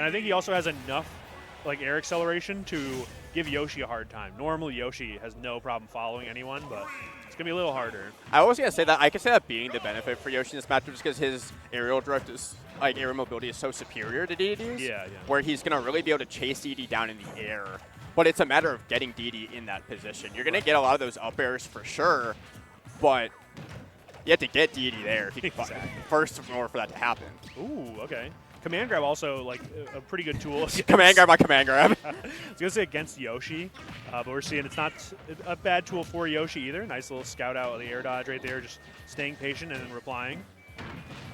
And I think he also has enough like air acceleration to give Yoshi a hard time. Normally Yoshi has no problem following anyone, but it's going to be a little harder. I was going to say that I could say that being the benefit for Yoshi in this matchup just because his aerial drift is, like, aerial mobility is so superior to Dedede's. Yeah. Where he's going to really be able to chase Dedede down in the air. But it's a matter of getting Dedede in that position. You're going to get a lot of those up airs for sure, but you have to get Dedede there if you can first in order for that to happen. Ooh, okay. Command grab also like a pretty good tool. Command grab by command grab. I was going to say against Yoshi, but we're seeing it's not a bad tool for Yoshi either. Nice little scout out of the air dodge right there, just staying patient and then replying.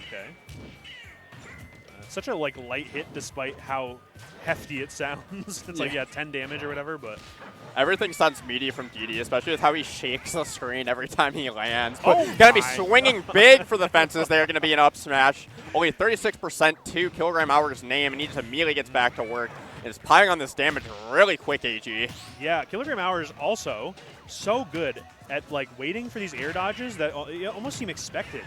Okay. Such a like light hit despite how hefty it sounds. It's like, 10 damage or whatever, but... Everything sounds meaty from Dedede, especially with how he shakes the screen every time he lands. But going to be swinging big for the fences there, going to be an up smash. Only 36% to KilogramHours' name, and he just immediately gets back to work. And is piling on this damage really quick, AG. Yeah, KilogramHours also so good at like waiting for these air dodges that almost seem expected.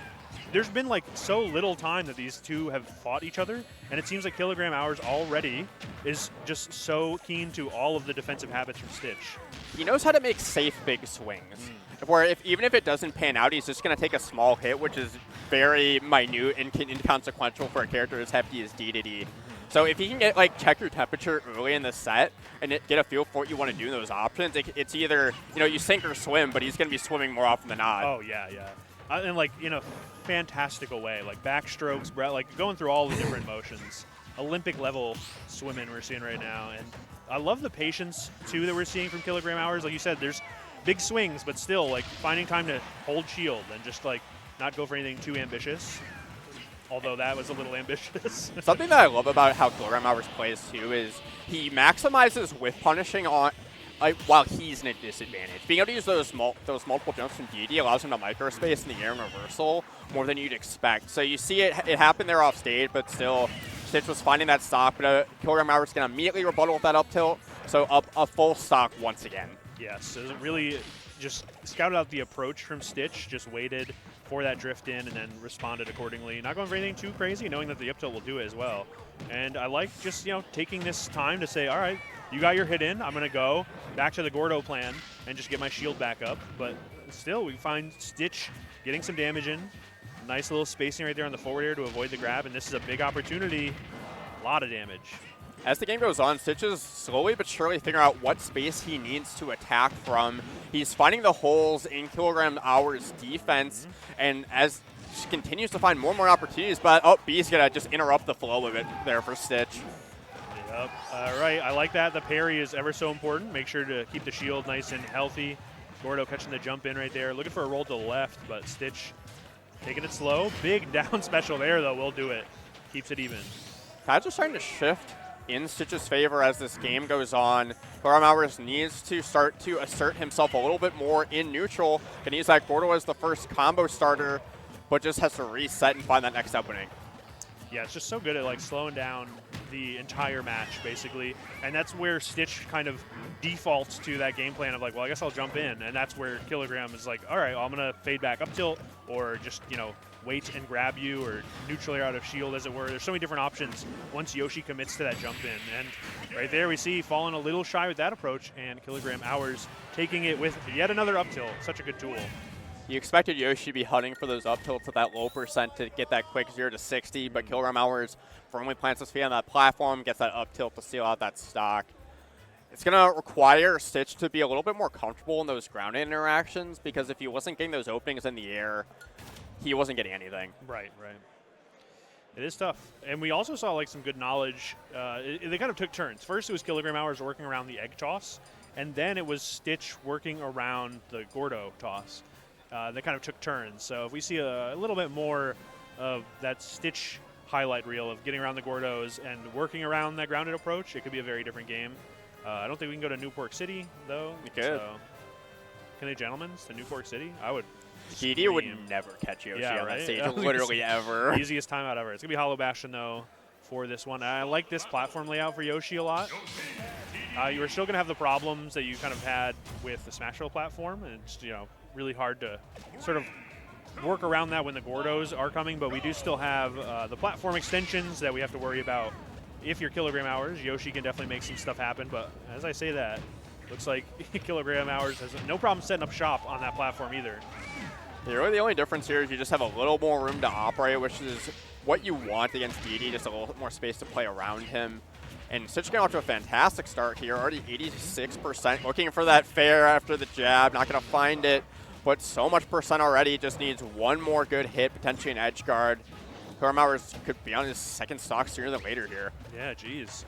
There's been like so little time that these two have fought each other, and it seems like KilogramHours already is just so keen to all of the defensive habits from Stitch. He knows how to make safe big swings, where even if it doesn't pan out, he's just going to take a small hit, which is very minute and inconsequential for a character as hefty as Dedede. So if he can get check your temperature early in the set and get a feel for what you want to do in those options, it's either you sink or swim, but he's going to be swimming more often than not. Oh yeah. And like in a fantastical way, like backstrokes, like going through all the different motions. Olympic level swimming we're seeing right now, and I love the patience too that we're seeing from KilogramHours. Like you said, there's big swings, but still like finding time to hold shield and just like not go for anything too ambitious. Although that was a little ambitious. Something that I love about how KilogramHours plays too is he maximizes whiff punishing on. While he's in a disadvantage. Being able to use those multiple jumps from Dedede allows him to microspace in the air and reversal more than you'd expect. So you see it happen there off stage, but still, Stitch was finding that stock, but KilogramHours is going to immediately rebuttal with that up tilt, so up a full stock once again. Yes, so it really just scouted out the approach from Stitch, just waited for that drift in and then responded accordingly. Not going for anything too crazy, knowing that the up tilt will do it as well. And I like just, taking this time to say, all right, you got your hit in. I'm going to go back to the Gordo plan and just get my shield back up. But still, we find Stitch getting some damage in. Nice little spacing right there on the forward air to avoid the grab. And this is a big opportunity. A lot of damage. As the game goes on, Stitch is slowly but surely figuring out what space he needs to attack from. He's finding the holes in KilogramHours' defense. And as he continues to find more and more opportunities, but B's going to just interrupt the flow of it there for Stitch. Yep. All right, I like that. The parry is ever so important. Make sure to keep the shield nice and healthy. Gordo catching the jump in right there. Looking for a roll to the left, but Stitch taking it slow. Big down special there, though, will do it. Keeps it even. Kind of just starting to shift in Stitch's favor as this game goes on. KilogramHours needs to start to assert himself a little bit more in neutral. Can use that Gordo as the first combo starter, but just has to reset and find that next opening. Yeah, it's just so good at slowing down the entire match, basically. And that's where Stitch kind of defaults to that game plan of well, I guess I'll jump in. And that's where Kilogram is all right, well, I'm going to fade back up tilt or just, wait and grab you or neutral air out of shield, as it were. There's so many different options once Yoshi commits to that jump in. And right there we see falling a little shy with that approach, and KilogramHours taking it with yet another up tilt. Such a good tool. You expected Yoshi to be hunting for those up tilts at that low percent to get that quick 0 to 60, but KilogramHours firmly plants his feet on that platform, gets that up tilt to seal out that stock. It's going to require Stitch to be a little bit more comfortable in those ground interactions, because if he wasn't getting those openings in the air, he wasn't getting anything. Right. It is tough. And we also saw some good knowledge. They kind of took turns. First it was KilogramHours working around the egg toss, and then it was Stitch working around the Gordo toss. They kind of took turns. So if we see a little bit more of that Stitch highlight reel of getting around the Gordos and working around that grounded approach, it could be a very different game. I don't think we can go to Newport City, though. You could. So, can they, gentlemen, to Newport City? I would. Dedede would never catch Yoshi on that stage, literally ever. Easiest timeout ever. It's going to be Hollow Bastion, though, for this one. I like this platform layout for Yoshi a lot. You're still going to have the problems that you kind of had with the Smash Bros. Platform, and it's, really hard to sort of work around that when the Gordos are coming, but we do still have the platform extensions that we have to worry about if you're KilogramHours, Yoshi can definitely make some stuff happen. But as I say that, looks like KilogramHours has no problem setting up shop on that platform either. Yeah, really the only difference here is you just have a little more room to operate, which is what you want against Dedede, just a little more space to play around him. And Stitch getting off to a fantastic start here, already 86%, looking for that fair after the jab, not going to find it, but so much percent already, just needs one more good hit, potentially an edge guard. KilogramHours could be on his second stock sooner than later here. Yeah, geez.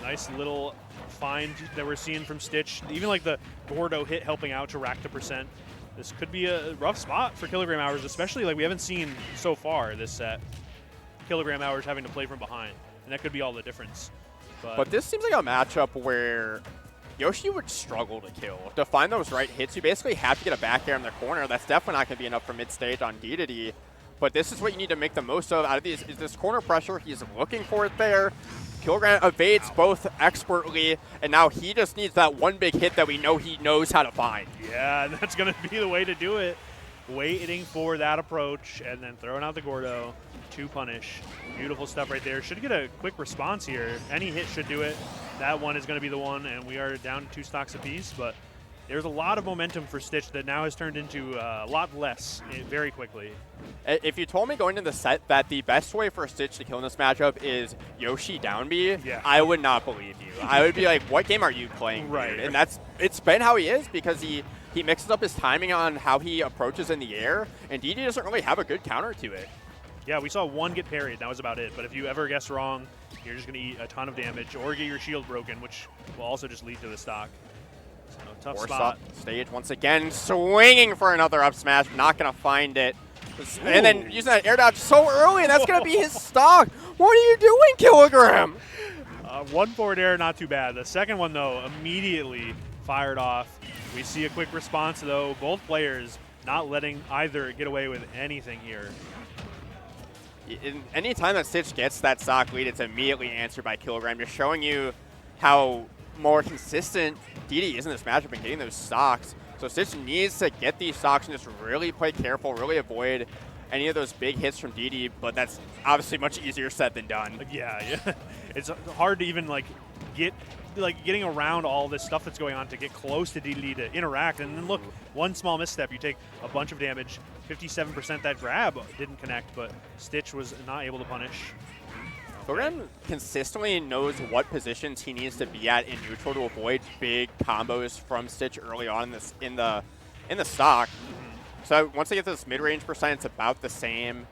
Nice little find that we're seeing from Stitch. Even like the Gordo hit helping out to rack the percent. This could be a rough spot for KilogramHours, especially like we haven't seen so far this set. KilogramHours having to play from behind, and that could be all the difference. But this seems like a matchup where Yoshi would struggle to kill. To find those right hits, you basically have to get a back air in the corner. That's definitely not going to be enough for mid-stage on Dedede. But this is what you need to make the most of out of these. Is this corner pressure? He's looking for it there. Kilogram evades both expertly, and now he just needs that one big hit that we know he knows how to find. Yeah, and that's going to be the way to do it. Waiting for that approach and then throwing out the Gordo to punish. Beautiful stuff right there. Should get a quick response here. Any hit should do it. That one is going to be the one, and we are down to 2 stocks apiece, but there's a lot of momentum for Stitch that now has turned into a lot less very quickly. If you told me going into the set that the best way for Stitch to kill in this matchup is Yoshi down B, yeah, I would not believe you. I would be like, what game are you playing, right, dude? And it's been how he is because he mixes up his timing on how he approaches in the air, and Dedede doesn't really have a good counter to it. Yeah, we saw one get parried, that was about it. But if you ever guess wrong, you're just going to eat a ton of damage or get your shield broken, which will also just lead to the stock. So, tough spot. Stage once again, swinging for another up smash, not going to find it. And then using that air dodge so early, and that's going to be his stock. What are you doing, Kilogram? One forward air, not too bad. The second one, though, immediately fired off. We see a quick response, though. Both players not letting either get away with anything here. Any time that Stitch gets that stock lead, it's immediately answered by Kilogram, just showing you how more consistent Dedede is in this matchup and getting those stocks. So Stitch needs to get these stocks and just really play careful, really avoid any of those big hits from Dedede, but that's obviously much easier said than done. Yeah. It's hard to even getting around all this stuff that's going on to get close to Dedede to interact. And then look, one small misstep, you take a bunch of damage. 57% that grab didn't connect, but Stitch was not able to punish. Kilogram consistently knows what positions he needs to be at in neutral to avoid big combos from Stitch early on in the stock. So once they get to this mid-range percent, it's about the same.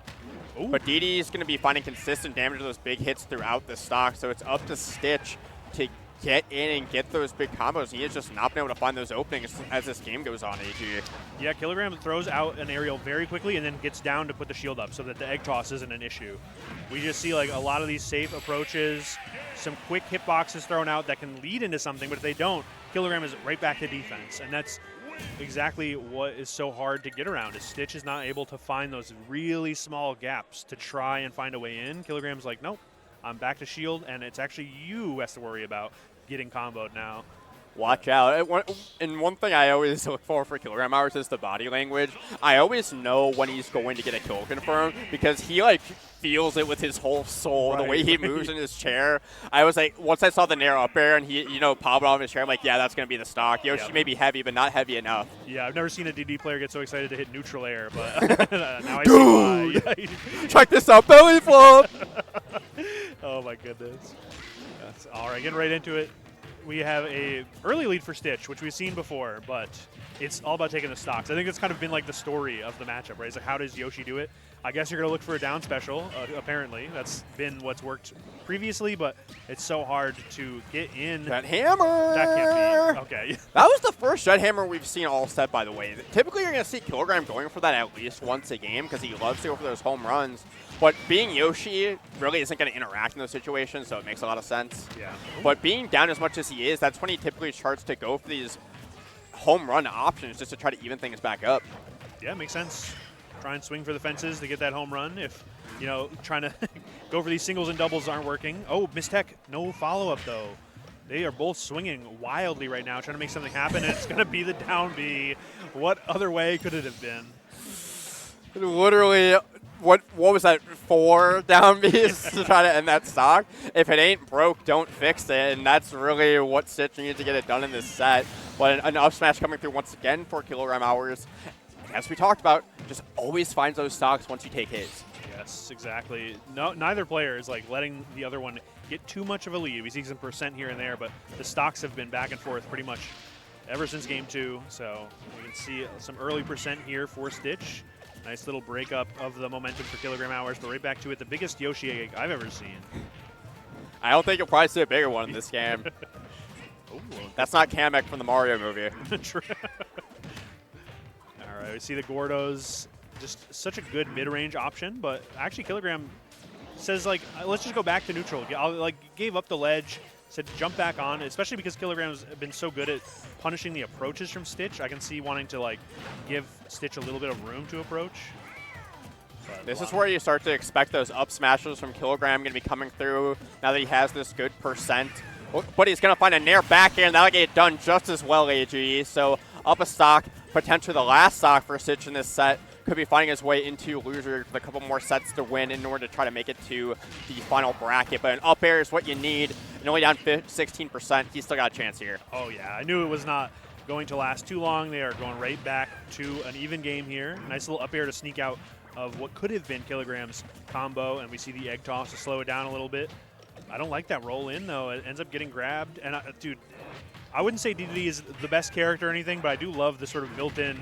Ooh. But Dedede is going to be finding consistent damage to those big hits throughout the stock, so it's up to Stitch to get in and get those big combos. He has just not been able to find those openings as this game goes on, AG. Yeah, Kilogram throws out an aerial very quickly and then gets down to put the shield up so that the egg toss isn't an issue. We just see like a lot of these safe approaches, some quick hitboxes thrown out that can lead into something, but if they don't, Kilogram is right back to defense. And that's exactly what is so hard to get around, is Stitch is not able to find those really small gaps to try and find a way in. Kilogram's like, nope, I'm back to shield, and it's actually you who has to worry about getting comboed now. Watch out. And one thing I always look for KilogramHours is the body language. I always know when he's going to get a kill confirmed because he feels it with his whole soul. Right, the way he moves in his chair. I was like, once I saw the Nair up air and he, popped off his chair, I'm like, yeah, that's going to be the stock. Yoshi may be heavy, but not heavy enough. Yeah, I've never seen a DD player get so excited to hit neutral air, but now I see why. Check this out, belly flop. Oh my goodness. All right, getting right into it. We have a early lead for Stitch, which we've seen before, but it's all about taking the stocks. I think it's kind of been like the story of the matchup, right? It's like, how does Yoshi do it? I guess you're going to look for a down special, apparently. That's been what's worked previously, but it's so hard to get in. That hammer! That can't be. Okay. That was the first jet hammer we've seen all set, by the way. Typically, you're going to see Kilogram going for that at least once a game because he loves to go for those home runs. But being Yoshi really isn't going to interact in those situations, so it makes a lot of sense. Yeah. But being down as much as he is, that's when he typically starts to go for these home run options just to try to even things back up. Yeah, makes sense. Try and swing for the fences to get that home run if, trying to go for these singles and doubles aren't working. Oh, Mistech, no follow-up, though. They are both swinging wildly right now, trying to make something happen, and it's going to be the down B. What other way could it have been? Literally what was that, 4 down Bs to try to end that stock? If it ain't broke, don't fix it, and that's really what Stitch needed to get it done in this set. But an up smash coming through once again for KilogramHours. As we talked about, just always finds those stocks once you take his. Yes, exactly. No, neither player is like letting the other one get too much of a lead. We see some percent here and there, but the stocks have been back and forth pretty much ever since game 2. So we can see some early percent here for Stitch. Nice little breakup of the momentum for KilogramHours, but right back to it. The biggest Yoshi egg I've ever seen. I don't think you'll probably see a bigger one in this game. Ooh, that's not Kamek from the Mario movie. True. All right, we see the Gordos. Just such a good mid-range option, but actually Kilogram says, like, let's just go back to neutral. Gave up the ledge, said jump back on, especially because Kilogram's been so good at punishing the approaches from Stitch. I can see wanting to, like, give Stitch a little bit of room to approach. But this is where you start to expect those up smashes from Kilogram going to be coming through now that he has this good percent. But he's going to find a nair back here, and that'll get it done just as well, AG. So up a stock, potentially the last stock for Stitch in this set. Could be finding his way into loser with a couple more sets to win in order to try to make it to the final bracket. But an up air is what you need, and only down 16%. He's still got a chance here. Oh, yeah. I knew it was not going to last too long. They are going right back to an even game here. Nice little up air to sneak out of what could have been Kilogram's combo, and we see the egg toss to slow it down a little bit. I don't like that roll in, though. It ends up getting grabbed. And, dude, I wouldn't say Dedede is the best character or anything, but I do love the sort of built-in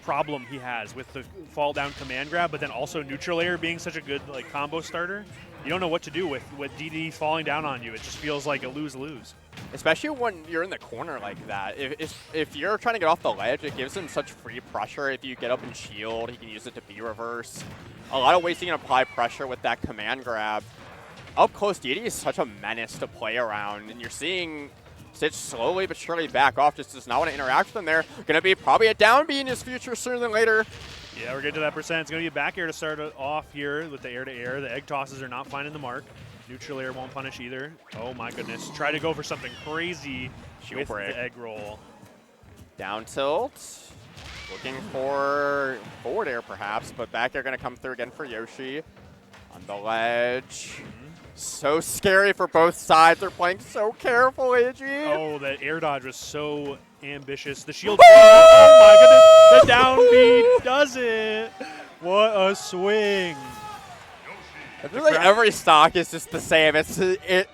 problem he has with the fall down command grab, but then also neutral air being such a good like combo starter. You don't know what to do with Dedede falling down on you. It just feels like a lose-lose. Especially when you're in the corner like that. If you're trying to get off the ledge, it gives him such free pressure. If you get up and shield, he can use it to B-reverse. A lot of ways he can apply pressure with that command grab. Up close, Dedede is such a menace to play around, and you're seeing Stitch slowly but surely back off, just does not want to interact with them there. Going to be probably a down B in his future sooner than later. Yeah, we're getting to that percent. It's going to be a back air to start off here with the air-to-air. The egg tosses are not finding the mark. Neutral air won't punish either. Oh my goodness. Try to go for something crazy with the egg roll. Down tilt. Looking for forward air perhaps, but back air going to come through again for Yoshi. On the ledge. So scary for both sides. They're playing so carefully, AG. Oh, that air dodge was so ambitious. The shield. Oh my goodness. The down B does it. What a swing. I feel like every stock is just the same. It's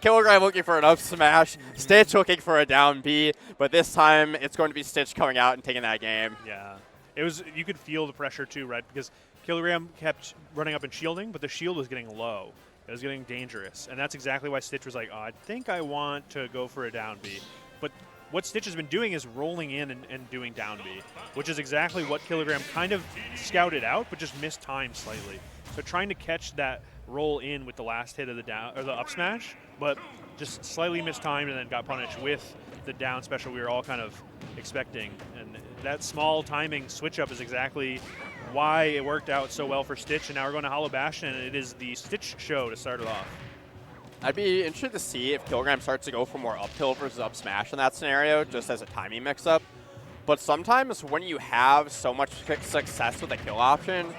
Kilogram looking for an up smash, Stitch looking for a down B, but this time it's going to be Stitch coming out and taking that game. Yeah. It was. You could feel the pressure too, right? Because Kilogram kept running up and shielding, but the shield was getting low. It was getting dangerous, and that's exactly why Stitch was like, oh, I think I want to go for a down B. But what Stitch has been doing is rolling in and doing down B, which is exactly what Kilogram kind of scouted out, but just missed time slightly. So trying to catch that roll in with the last hit of the down or the up smash, but just slightly mistimed and then got punished with the down special we were all kind of expecting. And that small timing switch up is exactly why it worked out so well for Stitch, and now we're going to Hollow Bastion, and it is the Stitch show to start it off. I'd be interested to see if Kilogram starts to go for more up tilt versus up smash in that scenario, just as a timing mix-up. But sometimes when you have so much success with a kill option,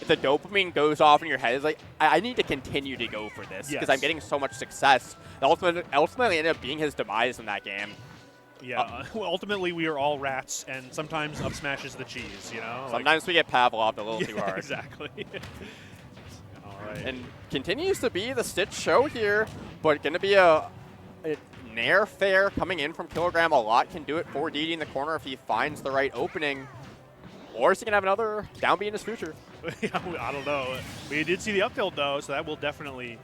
the dopamine goes off in your head. It's like, I need to continue to go for this because I'm getting so much success. And ultimately ended up being his demise in that game. Yeah, well, ultimately we are all rats, and sometimes up smash is the cheese, you know? Sometimes we get Pavloved a little too hard. Exactly. All right. And continues to be the Stitch show here, but going to be a nair fair coming in from Kilogram. A lot can do it for Dedede in the corner if he finds the right opening. Or is he going to have another down B in his future? I don't know. We did see the up tilt, though, so that will definitely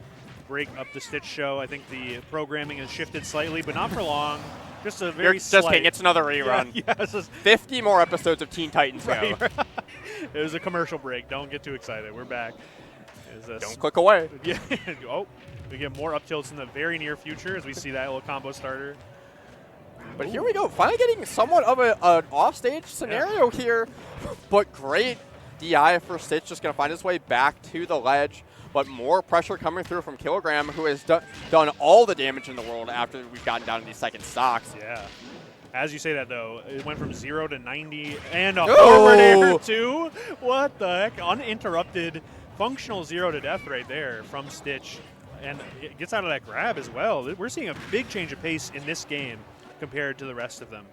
break up the Stitch show. I think the programming has shifted slightly, but not for long. Just a very Just kidding. It's another rerun. Yeah, 50 more episodes of Teen Titans go. It was a commercial break. Don't get too excited. We're back. Don't click away. Yeah. Oh, we get more up tilts in the very near future as we see that little combo starter. But here we go. Finally getting somewhat of an offstage scenario here. But great DI for Stitch. Just going to find his way back to the ledge. But more pressure coming through from Kilogram, who has done all the damage in the world after we've gotten down to these second stocks. Yeah. As you say that, though, it went from 0 to 90 and a forward air, too. What the heck? Uninterrupted functional 0 to death right there from Stitch, and it gets out of that grab as well. We're seeing a big change of pace in this game compared to the rest of them.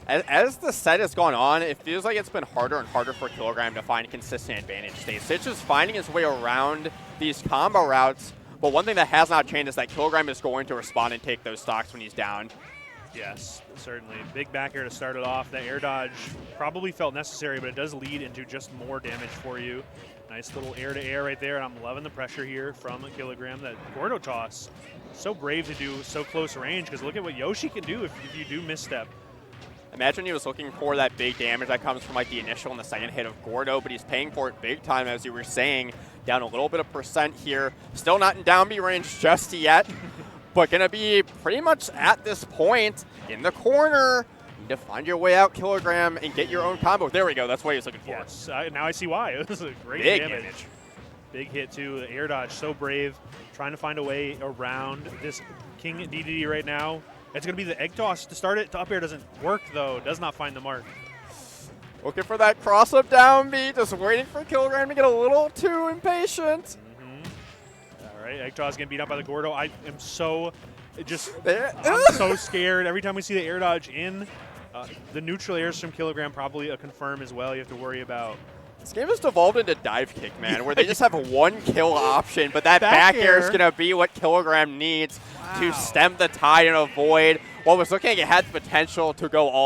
As the set has gone on, it feels like it's been harder and harder for Kilogram to find consistent advantage states. Stitch is finding his way around these combo routes, but one thing that has not changed is that Kilogram is going to respond and take those stocks when he's down. Yes, certainly. Big back air to start it off. That air dodge probably felt necessary, but it does lead into just more damage for you. Nice little air to air right there, and I'm loving the pressure here from a Kilogram. That Gordo toss, so brave to do so close range, because look at what Yoshi can do if you do misstep. Imagine he was looking for that big damage that comes from like the initial and the second hit of Gordo, but he's paying for it big time, as you were saying. Down a little bit of percent here. Still not in down B range just yet, but going to be pretty much at this point in the corner. Need to find your way out, Kilogram, and get your own combo. There we go. That's what he was looking for. Yes, now I see why. It was a great big damage. damage. Big hit too. The air dodge, so brave. Trying to find a way around this King Dedede right now. It's going to be the egg toss to start it. The up air doesn't work, though. Does not find the mark. Looking for that cross-up down B. Just waiting for Kilogram to get a little too impatient. All right, egg toss getting beat up by the Gordo. I am so There. I'm so scared. Every time we see the air dodge in, the neutral airs from Kilogram probably a confirm as well you have to worry about. This game has devolved into dive kick, man, where they just have one kill option, but that back air is going to be what Kilogram needs to stem the tide and avoid what was looking like it had the potential to go all